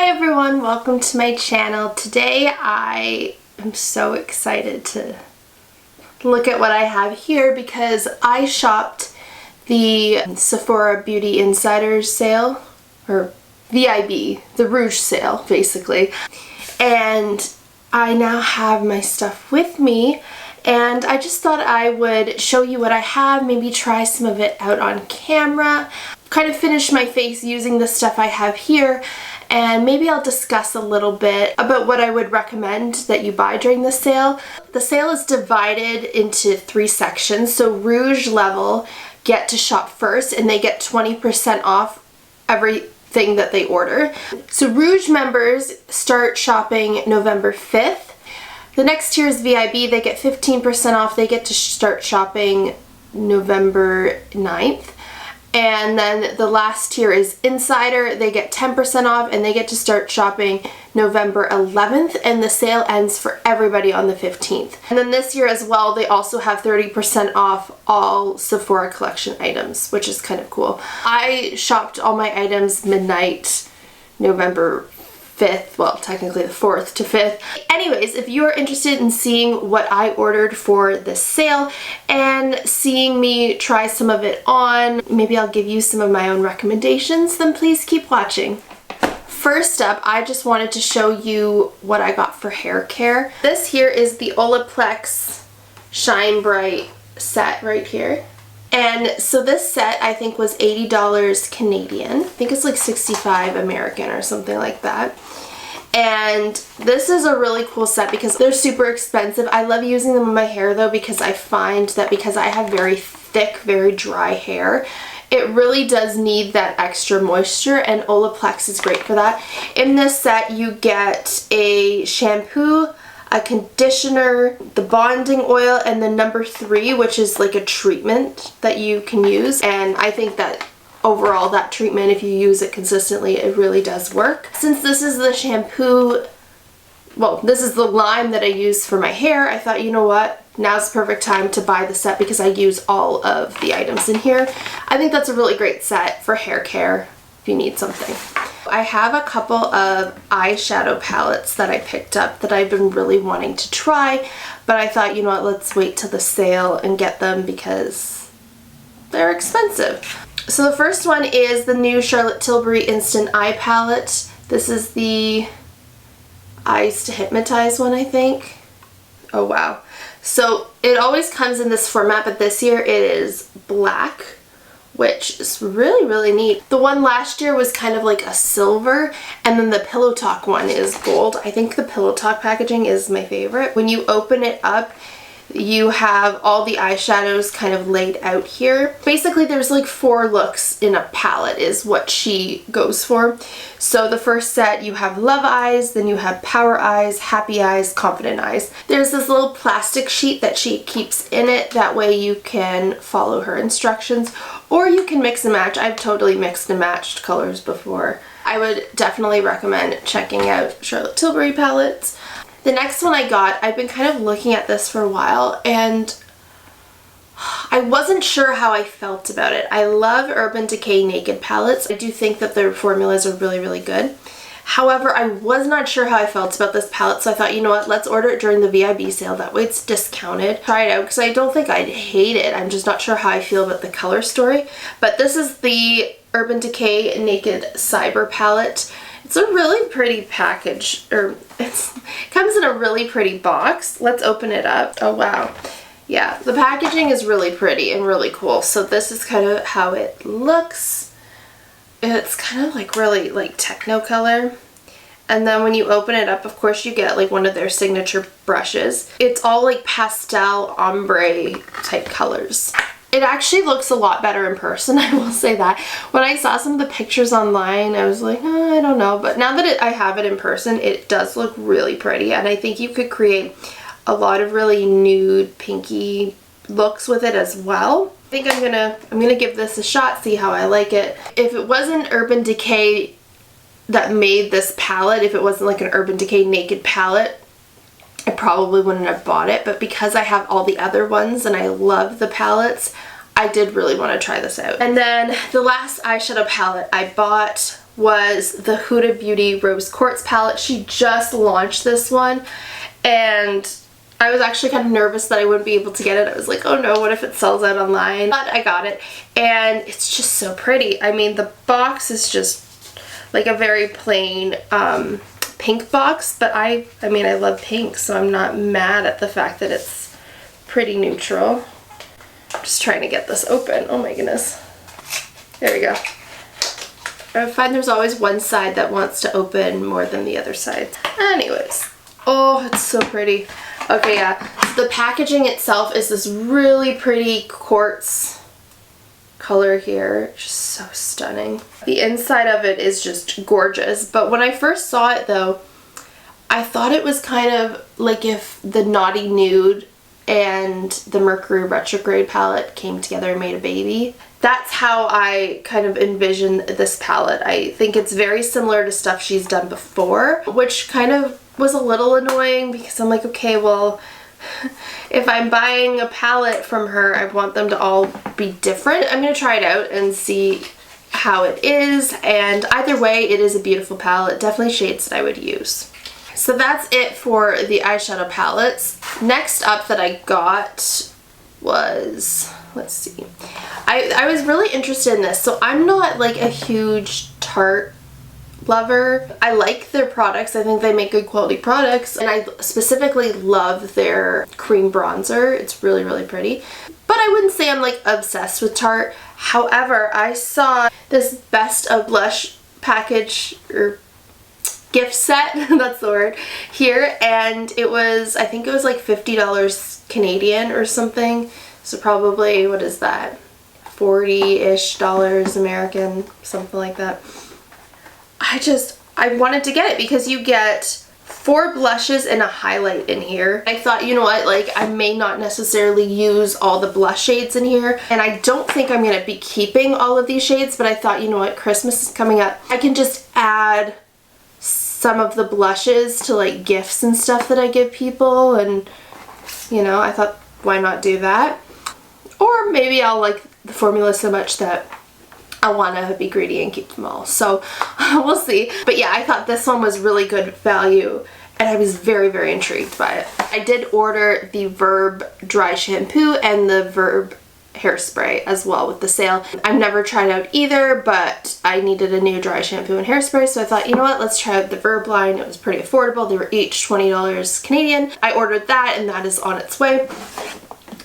Hi everyone, welcome to my channel. Today I am so excited to look at what I have here because I shopped the Sephora Beauty Insiders sale, or VIB, the Rouge sale basically, and I now have my stuff with me and I just thought I would show you what I have, maybe try some of it out on camera, kind of finish my face using the stuff I have here, and maybe I'll discuss a little bit about what I would recommend that you buy during the sale. The sale is divided into 3 sections, so Rouge level get to shop first and they get 20% off everything that they order. So Rouge members start shopping November 5th. The next tier is VIB, they get 15% off, they get to start shopping November 9th. And then the last tier is Insider, they get 10% off and they get to start shopping November 11th, and the sale ends for everybody on the 15th. And then this year as well, they also have 30% off all Sephora collection items, which is kind of cool. I shopped all my items midnight November 5th, well technically the 4th to 5th. Anyways, if you are interested in seeing what I ordered for this sale and seeing me try some of it on, maybe I'll give you some of my own recommendations, then please keep watching. First up, I just wanted to show you what I got for hair care. This here is the Olaplex Shine Bright set right here. And so this set I think was $80 Canadian. I think it's like 65 American or something like that. And this is a really cool set because they're super expensive. I love using them in my hair though because I find that because I have very thick, very dry hair, it really does need that extra moisture, and Olaplex is great for that. In this set you get a shampoo, a conditioner, the bonding oil, and the number 3, which is like a treatment that you can use. And I think that overall that treatment, if you use it consistently, it really does work. Since this is the shampoo, well, this is the lime that I use for my hair, I thought, you know what, now's the perfect time to buy the set because I use all of the items in here. I think that's a really great set for hair care if you need something. I have a couple of eyeshadow palettes that I picked up that I've been really wanting to try, but I thought, you know what, let's wait till the sale and get them because they're expensive. So the first one is the new Charlotte Tilbury Instant Eye Palette. This is the Eyes to Hypnotize one, I think. Oh wow. So it always comes in this format, but this year it is black, which is really, really neat. The one last year was kind of like a silver, and then the Pillow Talk one is gold. I think the Pillow Talk packaging is my favorite. When you open it up, you have all the eyeshadows kind of laid out here. Basically, there's like 4 looks in a palette is what she goes for. So the first set, you have Love Eyes, then you have Power Eyes, Happy Eyes, Confident Eyes. There's this little plastic sheet that she keeps in it. That way you can follow her instructions, or you can mix and match. I've totally mixed and matched colors before. I would definitely recommend checking out Charlotte Tilbury palettes. The next one I got, I've been kind of looking at this for a while and I wasn't sure how I felt about it. I love Urban Decay Naked palettes. I do think that their formulas are really, really good. However, I was not sure how I felt about this palette, so I thought, you know what, let's order it during the VIB sale. That way it's discounted. Try it out because I don't think I'd hate it. I'm just not sure how I feel about the color story. But this is the Urban Decay Naked Cyber palette. It's a really pretty package, or it comes in a really pretty box. Let's open it up. Oh wow. Yeah, the packaging is really pretty and really cool. So this is kind of how it looks. It's kind of like really like techno color. And then when you open it up, of course you get like one of their signature brushes. It's all like pastel ombre type colors. It actually looks a lot better in person, I will say that. When I saw some of the pictures online, I was like, I don't know. But now that I have it in person, it does look really pretty. And I think you could create a lot of really nude, pinky looks with it as well. I think I'm gonna give this a shot, see how I like it. If it wasn't Urban Decay that made this palette, if it wasn't like an Urban Decay Naked palette, I probably wouldn't have bought it, but because I have all the other ones and I love the palettes, I did really want to try this out. And then the last eyeshadow palette I bought was the Huda Beauty Rose Quartz palette. She just launched this one, and I was actually kind of nervous that I wouldn't be able to get it. I was like, oh no, what if it sells out online? But I got it, and it's just so pretty. I mean, the box is just like a very plain pink box, but I mean, I love pink, so I'm not mad at the fact that it's pretty neutral. I'm just trying to get this open. Oh my goodness. There we go. I find there's always one side that wants to open more than the other side. Anyways. Oh, it's so pretty. Okay, yeah. So the packaging itself is this really pretty quartz color here. Just so stunning. The inside of it is just gorgeous. But when I first saw it though, I thought it was kind of like if the Naughty Nude and the Mercury Retrograde palette came together and made a baby. That's how I kind of envision this palette. I think it's very similar to stuff she's done before, which kind of was a little annoying because I'm like, okay, well, if I'm buying a palette from her, I want them to all be different. I'm going to try it out and see how it is, and either way, it is a beautiful palette. Definitely shades that I would use. So that's it for the eyeshadow palettes. Next up that I got was, let's see, I was really interested in this. So I'm not like a huge Tarte lover. I like their products. I think they make good quality products, and I specifically love their cream bronzer. It's really, really pretty. But I wouldn't say I'm like obsessed with Tarte. However, I saw this best of blush package or gift set, that's the word, here, and it was, I think it was like $50 Canadian or something. So probably, what is that? 40-ish dollars American, something like that. I wanted to get it because you get 4 blushes and a highlight in here. I thought, you know what, like I may not necessarily use all the blush shades in here, and I don't think I'm going to be keeping all of these shades, but I thought, you know what, Christmas is coming up. I can just add some of the blushes to like gifts and stuff that I give people, and you know, I thought, why not do that? Or maybe I'll like the formula so much that I want to be greedy and keep them all. So we'll see. But yeah, I thought this one was really good value, and I was very, very intrigued by it. I did order the VIB dry shampoo and the VIB hairspray as well with the sale. I've never tried out either, but I needed a new dry shampoo and hairspray, so I thought, you know what, let's try out the VIB line. It was pretty affordable. They were each $20 Canadian. I ordered that, and that is on its way.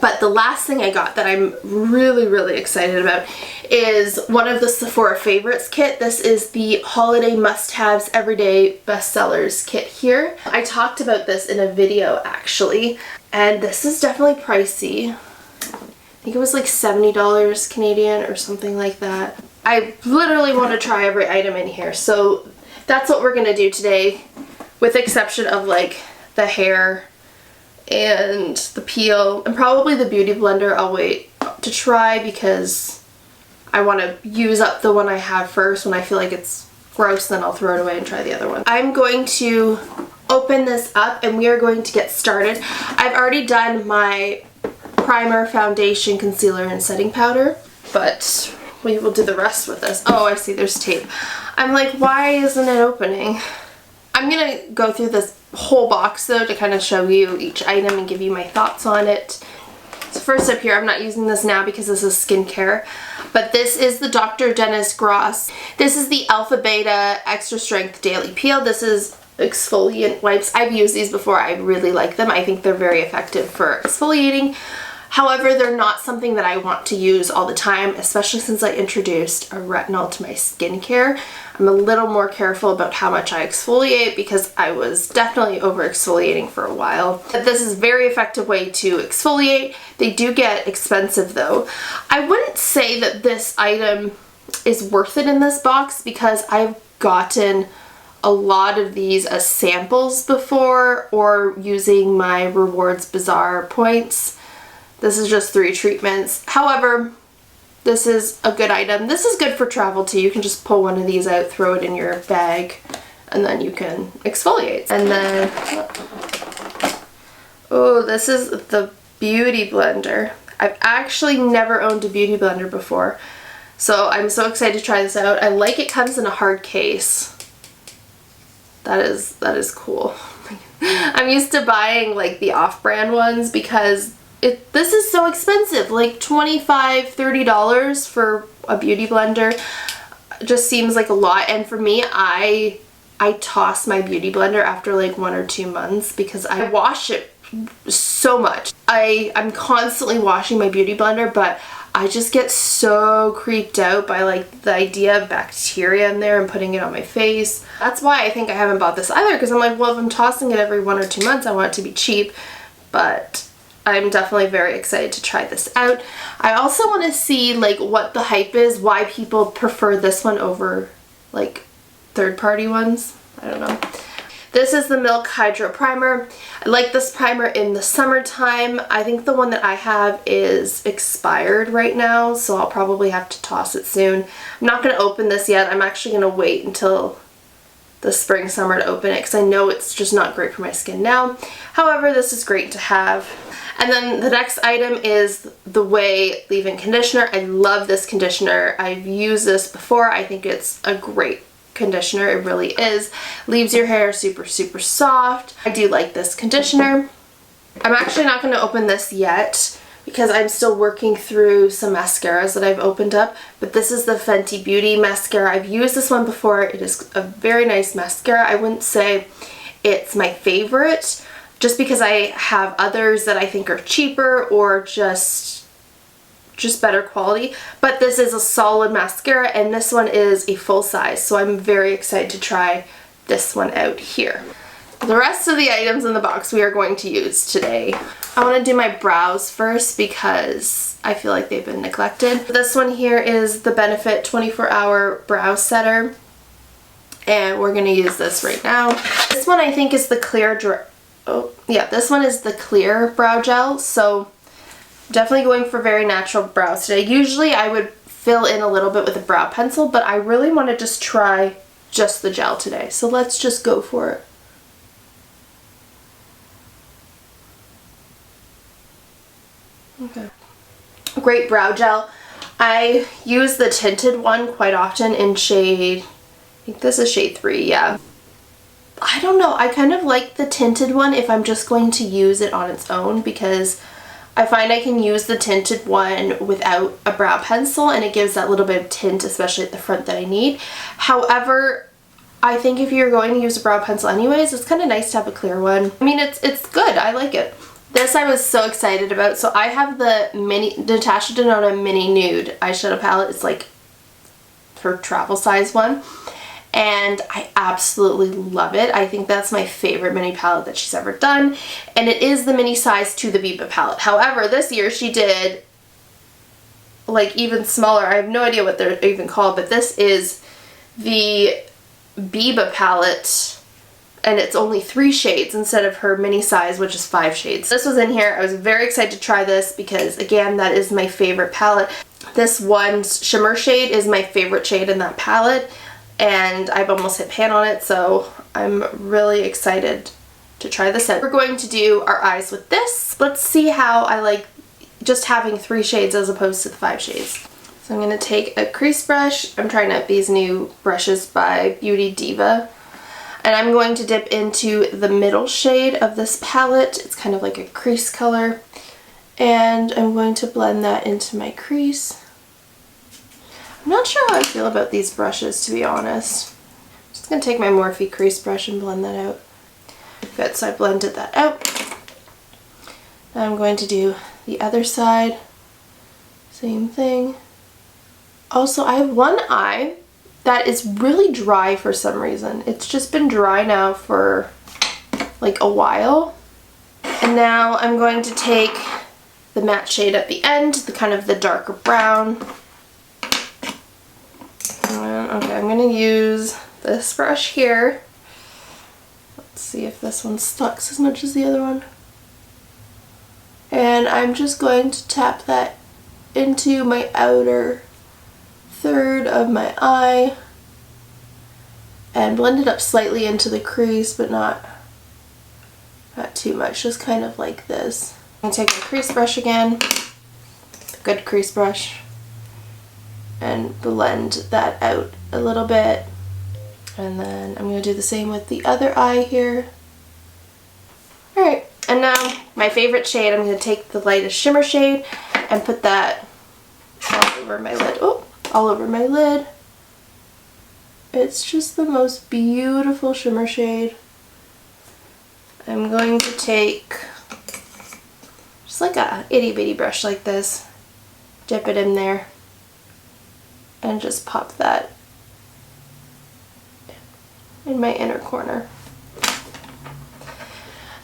But the last thing I got that I'm really, really excited about is one of the Sephora favorites kit. This is the Holiday Must-Haves Everyday Bestsellers kit here. I talked about this in a video actually, and this is definitely pricey. I think it was like $70 Canadian or something like that. I literally want to try every item in here, so that's what we're going to do today, with the exception of like the hair and the peel, and probably the beauty blender I'll wait to try because I want to use up the one I have first. When I feel like it's gross, then I'll throw it away and try the other one. I'm going to open this up and we are going to get started. I've already done my primer, foundation, concealer, and setting powder, but we will do the rest with this. Oh, I see, there's tape. I'm like, why isn't it opening? I'm gonna go through this whole box though to kind of show you each item and give you my thoughts on it. So first up here, I'm not using this now because this is skincare, but this is the Dr. Dennis Gross. This is the Alpha Beta Extra Strength Daily Peel. This is exfoliant wipes. I've used these before. I really like them. I think they're very effective for exfoliating. However, they're not something that I want to use all the time, especially since I introduced a retinol to my skincare. I'm a little more careful about how much I exfoliate because I was definitely over exfoliating for a while. But this is a very effective way to exfoliate. They do get expensive though. I wouldn't say that this item is worth it in this box because I've gotten a lot of these as samples before or using my Rewards Bazaar points. This is just 3 treatments. However, this is a good item. This is good for travel too. You can just pull one of these out, throw it in your bag, and then you can exfoliate. And then, oh, this is the Beauty Blender. I've actually never owned a Beauty Blender before. So I'm so excited to try this out. I like it comes in a hard case. That is cool. I'm used to buying like the off-brand ones because this is so expensive. Like $25–30 for a beauty blender just seems like a lot. And for me, I toss my beauty blender after like 1 or 2 months because I wash it so much. I'm constantly washing my beauty blender, but I just get so creeped out by like the idea of bacteria in there and putting it on my face. That's why I think I haven't bought this either, because I'm like, well, if I'm tossing it every 1 or 2 months, I want it to be cheap. But I'm definitely very excited to try this out. I also want to see like what the hype is, why people prefer this one over like third-party ones. I don't know. This is the Milk Hydra Primer. I like this primer in the summertime. I think the one that I have is expired right now, so I'll probably have to toss it soon. I'm not going to open this yet. I'm actually going to wait until the spring, summer to open it because I know it's just not great for my skin now. However, this is great to have. And then the next item is the Whey leave-in conditioner. I love this conditioner. I've used this before. I think it's a great conditioner. It really is. Leaves your hair super soft. I do like this conditioner. I'm actually not going to open this yet because I'm still working through some mascaras that I've opened up, but this is the Fenty Beauty mascara. I've used this one before. It is a very nice mascara. I wouldn't say it's my favorite just because I have others that I think are cheaper or just better quality, but this is a solid mascara and this one is a full size, so I'm very excited to try this one out here. The rest of the items in the box we are going to use today. I want to do my brows first because I feel like they've been neglected. This one here is the Benefit 24-Hour Brow Setter, and we're going to use this right now. This one I think is the this one is the clear brow gel, so definitely going for very natural brows today. Usually I would fill in a little bit with a brow pencil, but I really want to just try just the gel today. So let's just go for it. Okay. Great brow gel. I use the tinted one quite often in shade, I think this is shade 3, yeah. I don't know, I kind of like the tinted one if I'm just going to use it on its own because I find I can use the tinted one without a brow pencil and it gives that little bit of tint, especially at the front, that I need. However, I think if you're going to use a brow pencil anyways, it's kind of nice to have a clear one. I mean, it's good. I like it. This I was so excited about. So I have the Natasha Denona Mini Nude eyeshadow palette. It's like her travel size one. And I absolutely love it. I think that's my favorite mini palette that she's ever done. And it is the mini size to the Viva palette. However, this year she did like even smaller. I have no idea what they're even called, but this is the Biba palette and it's only 3 shades instead of her mini size, which is 5 shades. This was in here. I was very excited to try this because again, that is my favorite palette. This one shimmer shade is my favorite shade in that palette. And I've almost hit pan on it, so I'm really excited to try this out. We're going to do our eyes with this. Let's see how I like just having 3 shades as opposed to the 5 shades. So I'm going to take a crease brush. I'm trying out these new brushes by Beauty Diva. And I'm going to dip into the middle shade of this palette. It's kind of like a crease color. And I'm going to blend that into my crease. I'm not sure how I feel about these brushes, to be honest. I'm just going to take my Morphe crease brush and blend that out. Good, so I blended that out. Now I'm going to do the other side. Same thing. Also, I have one eye that is really dry for some reason. It's just been dry now for like a while. And now I'm going to take the matte shade at the end, the kind of the darker brown. Okay, I'm going to use this brush here. Let's see if this one sucks as much as the other one. And I'm just going to tap that into my outer third of my eye and blend it up slightly into the crease, but not too much, just kind of like this. I'm going to take my crease brush again, a good crease brush, and blend that out a little bit. And then I'm going to do the same with the other eye here. Alright, and now my favorite shade, I'm going to take the lightest shimmer shade and put that all over my lid. Oh, all over my lid. It's just the most beautiful shimmer shade. I'm going to take just like a itty bitty brush like this, dip it in there, and just pop that in my inner corner.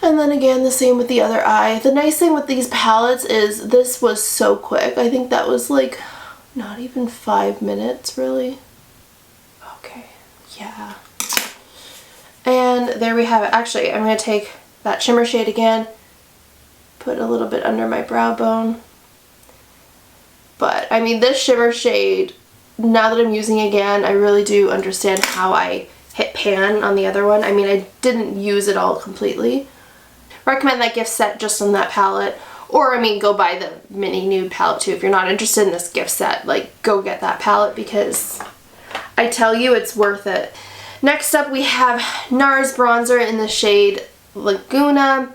And then again, the same with the other eye. The nice thing with these palettes is this was so quick. I think that was like not even 5 minutes really. Okay, yeah. And there we have it. Actually, I'm going to take that shimmer shade again, put a little bit under my brow bone. But I mean, this shimmer shade, now that I'm using it again, I really do understand how I hit pan on the other one. I mean, I didn't use it all completely. Recommend that gift set just on that palette. Or, I mean, go buy the mini nude palette too. If you're not interested in this gift set, like, go get that palette because I tell you, it's worth it. Next up, we have NARS bronzer in the shade Laguna.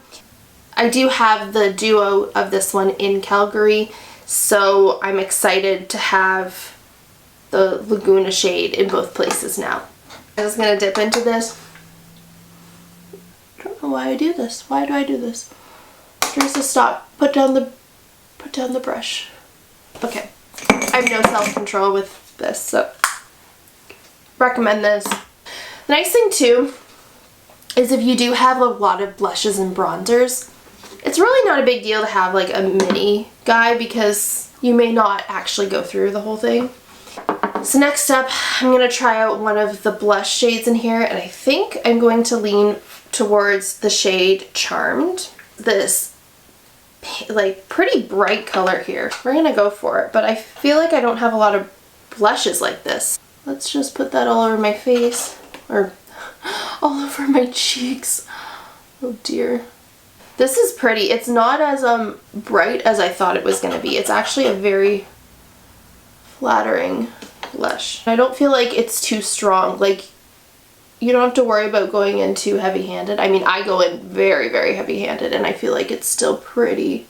I do have the duo of this one in Calgary, so I'm excited to have the Laguna shade in both places now. I'm just going to dip into this. I don't know why I do this. Why do I do this? Here's the stop. Put down the brush. Okay. I have no self-control with this, so recommend this. The nice thing too is if you do have a lot of blushes and bronzers, it's really not a big deal to have like a mini guy because you may not actually go through the whole thing. So next up, I'm going to try out one of the blush shades in here, and I think I'm going to lean towards the shade Charmed. This like pretty bright color here. We're going to go for it, but I feel like I don't have a lot of blushes like this. Let's just put that all over my face, or all over my cheeks. Oh dear. This is pretty. It's not as bright as I thought it was going to be. It's actually a very flattering blush. I don't feel like it's too strong. Like, you don't have to worry about going in too heavy-handed. I mean, I go in very, very heavy-handed, and I feel like it's still pretty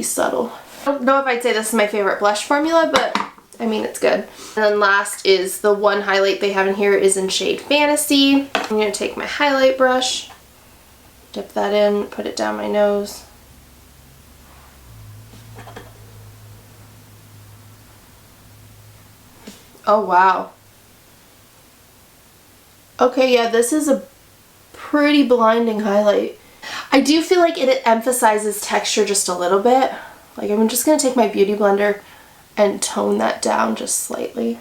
subtle. I don't know if I'd say this is my favorite blush formula, but I mean, it's good. And then last is the one highlight they have in here is in shade Fantasy. I'm going to take my highlight brush, dip that in, put it down my nose. Oh wow. Okay, yeah, this is a pretty blinding highlight. I do feel like it emphasizes texture just a little bit. Like, I'm just going to take my beauty blender and tone that down just slightly.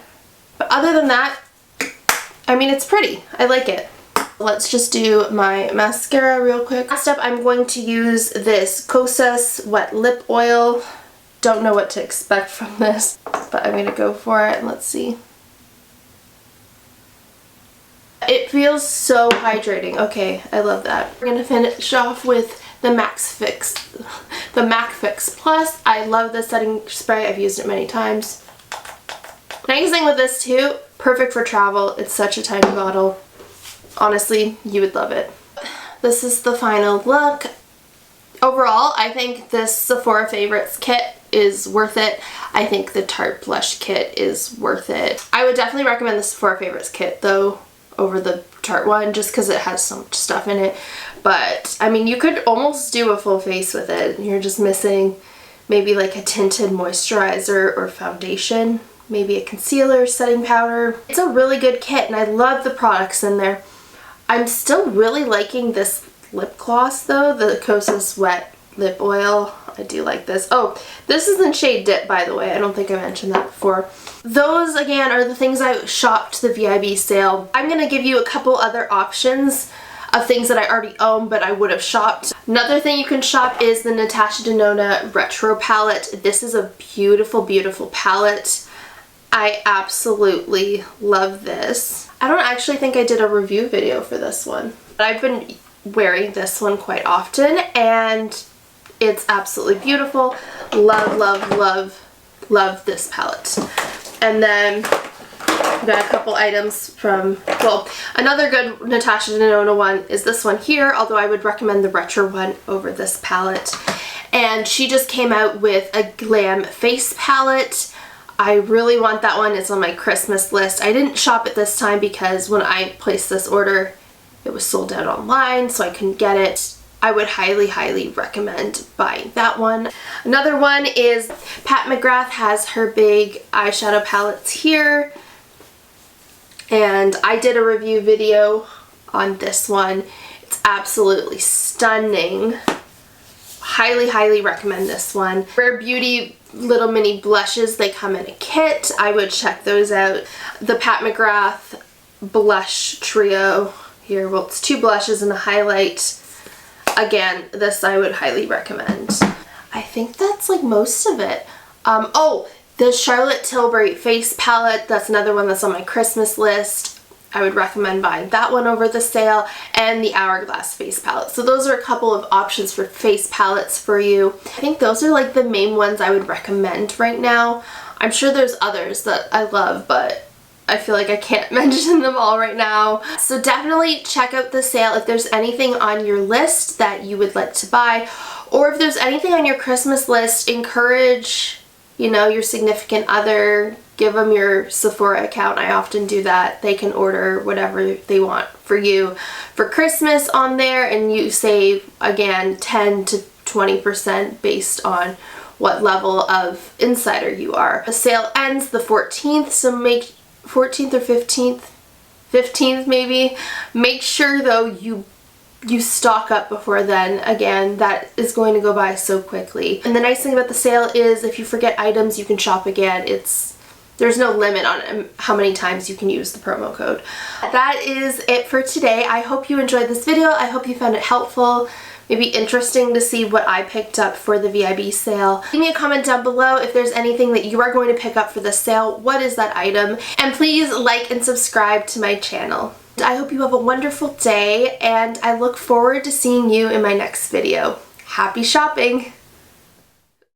But other than that, I mean, it's pretty. I like it. Let's just do my mascara real quick. Last up, I'm going to use this Kosas Wet Lip Oil. Don't know what to expect from this, but I'm going to go for it and let's see. It feels so hydrating. Okay, I love that. We're going to finish off with the MAC Fix Plus. I love this setting spray. I've used it many times. Nice thing with this too, perfect for travel. It's such a tiny bottle. Honestly, you would love it. This is the final look. Overall, I think this Sephora Favorites kit is worth it. I think the Tarte Blush kit is worth it. I would definitely recommend the Sephora Favorites kit though over the Tarte one just because it has so much stuff in it. But I mean, you could almost do a full face with it. You're just missing maybe like a tinted moisturizer or foundation, maybe a concealer, setting powder. It's a really good kit and I love the products in there. I'm still really liking this lip gloss though, the Kosas Wet Lip Oil. I do like this. Oh, this is in shade Dip, by the way. I don't think I mentioned that before. Those, again, are the things I shopped the VIB sale. I'm going to give you a couple other options of things that I already own but I would have shopped. Another thing you can shop is the Natasha Denona Retro Palette. This is a beautiful, beautiful palette. I absolutely love this. I don't actually think I did a review video for this one, but I've been wearing this one quite often and it's absolutely beautiful. Love, love, love love this palette. And then I got a couple items from, well, another good Natasha Denona one is this one here, although I would recommend the retro one over this palette. And she just came out with a Glam face palette. I really want that one. It's on my Christmas list. I didn't shop it this time because when I placed this order, it was sold out online, so I couldn't get it. I would highly, highly recommend buying that one. Another one is Pat McGrath has her big eyeshadow palettes here. And I did a review video on this one. It's absolutely stunning. Highly, highly recommend this one. Rare Beauty little mini blushes, they come in a kit. I would check those out. The Pat McGrath blush trio here. Well, it's 2 blushes and a highlight. Again, this I would highly recommend. I think that's like most of it. Oh, the Charlotte Tilbury face palette, that's another one that's on my Christmas list. I would recommend buying that one over the sale, and the Hourglass face palette. So those are a couple of options for face palettes for you. I think those are like the main ones I would recommend right now. I'm sure there's others that I love, but I feel like I can't mention them all right now. So definitely check out the sale if there's anything on your list that you would like to buy, or if there's anything on your Christmas list, encourage, you know, your significant other, give them your Sephora account. I often do that. They can order whatever they want for you for Christmas on there, and you save, again, 10 to 20% based on what level of insider you are. The sale ends the 14th, so 14th or 15th maybe. Make sure though you stock up before then. Again, that is going to go by so quickly. And the nice thing about the sale is if you forget items, you can shop again. There's no limit on how many times you can use the promo code. That is it for today. I hope you enjoyed this video. I hope you found it helpful, maybe interesting to see what I picked up for the VIB sale. Leave me a comment down below if there's anything that you are going to pick up for the sale. What is that item? And please like and subscribe to my channel. I hope you have a wonderful day, and I look forward to seeing you in my next video. Happy shopping!